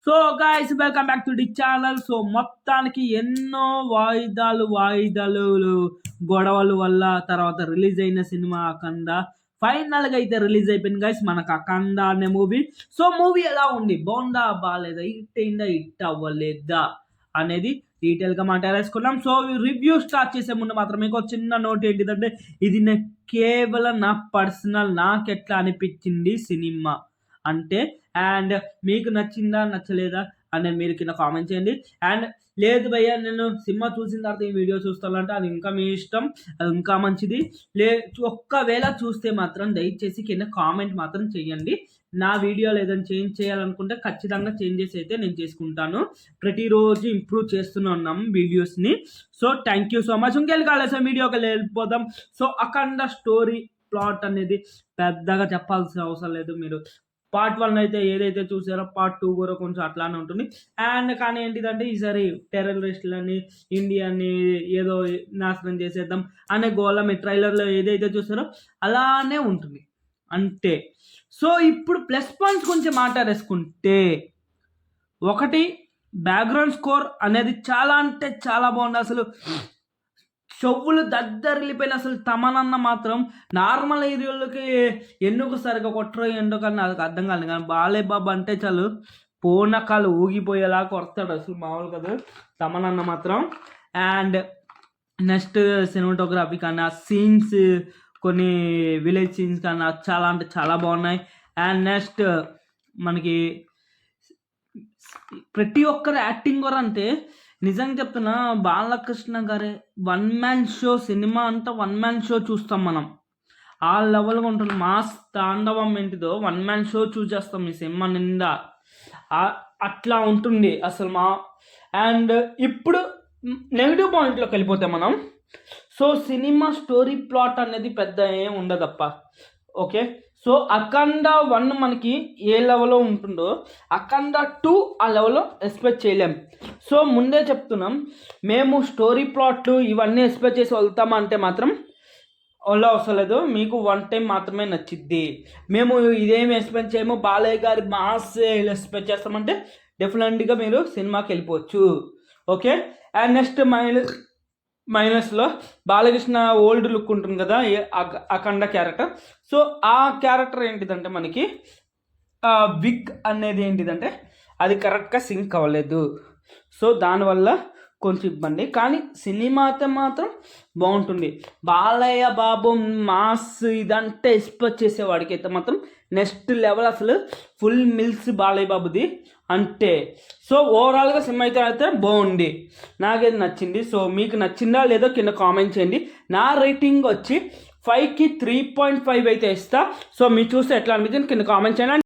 So guys welcome back to the channel. So మొత్తానికి ఎన్నో వాయిదాలు గొడవల వల్ల తర్వాత రిలీజ్ అయిన సినిమా అఖండ ఫైనల్ గా అయితే రిలీజ్ అయిపోయింది గైస్ మనకు అఖండ అనే మూవీ. సో మూవీ ఎలా ఉంది, బాగుందా బాగాలేదా, హిట్ అయిందా హిట్ అవ్వలేదా అనేది డీటెయిల్ గా మాట్లాడేసుకున్నాం. సో రివ్యూ స్టార్ట్ చేసే ముందు మాత్రం మీకు చిన్న నోట్ ఏంటిదంటే, ఇది కేవలం నా పర్సనల్, నాకు ఎట్లా అనిపించింది సినిమా అంటే, అండ్ మీకు నచ్చిందా నచ్చలేదా అనేది మీరు కింద కామెంట్ చేయండి. అండ్ లేదు భయ్యా నేను సినిమా చూసిన తర్వాత ఈ వీడియో చూస్తానంటే అది ఇంకా మీ ఇష్టం, అది ఇంకా మంచిది. ఒక్కవేళ చూస్తే మాత్రం దయచేసి కింద కామెంట్ మాత్రం చేయండి. నా వీడియోలో ఏదైనా చేంజ్ చేయాలనుకుంటే ఖచ్చితంగా చేంజెస్ అయితే నేను చేసుకుంటాను. ప్రతిరోజు ఇంప్రూవ్ చేస్తూనే ఉన్నాం వీడియోస్ని. So thank you so much. ఇంకెళ్ళి వీడియోకి వెళ్ళిపోదాం. సో అఖండ స్టోరీ ప్లాట్ అనేది పెద్దగా చెప్పాల్సిన అవసరం లేదు. మీరు పార్ట్ 1 అయితే ఏదైతే చూసారో పార్ట్ 2 కూడా కొంచెం అట్లానే ఉంటుంది. అండ్ కానీ ఏంటిదంటే ఈసారి టెర్రరిస్టులని ఇండియాని ఏదో నాశనం చేసేద్దాం అనే గోళ మీ ట్రైలర్లో ఏదైతే చూసారో అలానే ఉంటుంది అంతే. సో ఇప్పుడు ప్లస్ పాయింట్స్ గురించి మాట్లాడేసుకుంటే, ఒకటి బ్యాక్గ్రౌండ్ స్కోర్ అనేది చాలా అంటే చాలా బాగుంది. అసలు చెవులు దద్దరిల్లిపోయిన అసలు తమనన్న మాత్రం నార్మల్ ఏరియాలకి ఎందుకు సరిగా కొట్టరో ఎందుకు అని నాకు అర్థం కాదు. కానీ బాలయ్య బాబు అంటే చాలు పూనకాలు ఊగిపోయేలా కొడతాడు, అసలు మామూలు కదా తమనన్న మాత్రం. అండ్ నెక్స్ట్ సినిమాటోగ్రఫీ కన్నా సీన్స్, కొన్ని విలేజ్ సీన్స్ కన్నా చాలా అంటే చాలా బాగున్నాయి. అండ్ నెక్స్ట్ మనకి ప్రతి ఒక్కరు యాక్టింగ్ కూడా అంటే నిజంగా చెప్తున్నా, బాలకృష్ణ గారే వన్ మ్యాన్ షో, సినిమా అంతా వన్ మ్యాన్ షో చూస్తాం మనం. ఆ లెవెల్గా ఉంటుంది. మాస్ తాండవం ఏంటిదో వన్ మ్యాన్ షో చూసేస్తాం ఈ సినిమా నిండా, అట్లా ఉంటుంది అసలు అండ్ ఇప్పుడు నెగిటివ్ పాయింట్లోకి వెళ్ళిపోతే మనం, సో సినిమా స్టోరీ ప్లాట్ అనేది పెద్ద ఏం ఉండదప్ప. ఓకే, సో అఖండ 1 మనకి ఏ లెవెల్లో ఉంటుందో అఖండ 2 ఆ లెవెల్లో ఎక్స్పెక్ట్ చేయలేం. సో ముందే చెప్తున్నాం, మేము స్టోరీ ప్లాట్లు ఇవన్నీ ఎక్స్పెక్ట్ చేసి వెళ్తామంటే మాత్రం అలా వస్తలేదు. మీకు 1 టైం మాత్రమే నచ్చిద్ది. మేము ఇదేమి ఎక్స్పెక్ట్ చేయము, బాలయ్య గారి మాస్ ఎక్స్పెక్ట్ చేస్తామంటే డెఫినెట్గా మీరు సినిమాకి వెళ్ళిపోవచ్చు. ఓకే, అండ్ నెక్స్ట్ మైనస్లో బాలకృష్ణ ఓల్డ్ లుక్ ఉంటుంది కదా అఖండ క్యారెక్టర్. సో ఆ క్యారెక్టర్ ఏంటిదంటే మనకి విగ్ అనేది ఏంటిదంటే అది కరెక్ట్గా సింక్ అవ్వలేదు. సో దానివల్ల కొంచెం ఇబ్బంది. కానీ సినిమా అయితే మాత్రం బాగుంటుంది. బాలయ్య బాబు మాస్ ఇదంటే ఎక్స్పెక్ట్ చేసేవాడికి అయితే మాత్రం నెక్స్ట్ లెవెల్, అసలు ఫుల్ మిల్స్ బాలయ్య బాబుది అంటే. సో ఓవరాల్గా సినిమా అయితే బాగుంది, నాకైతే నచ్చింది. సో మీకు నచ్చిందా లేదో కింద కామెంట్ చేయండి. నా రేటింగ్ వచ్చి 5కి 3.5 అయితే ఇస్తా. సో మీరు చూస్తే ఎట్లా అనిపించింది కింద కామెంట్ చేయండి.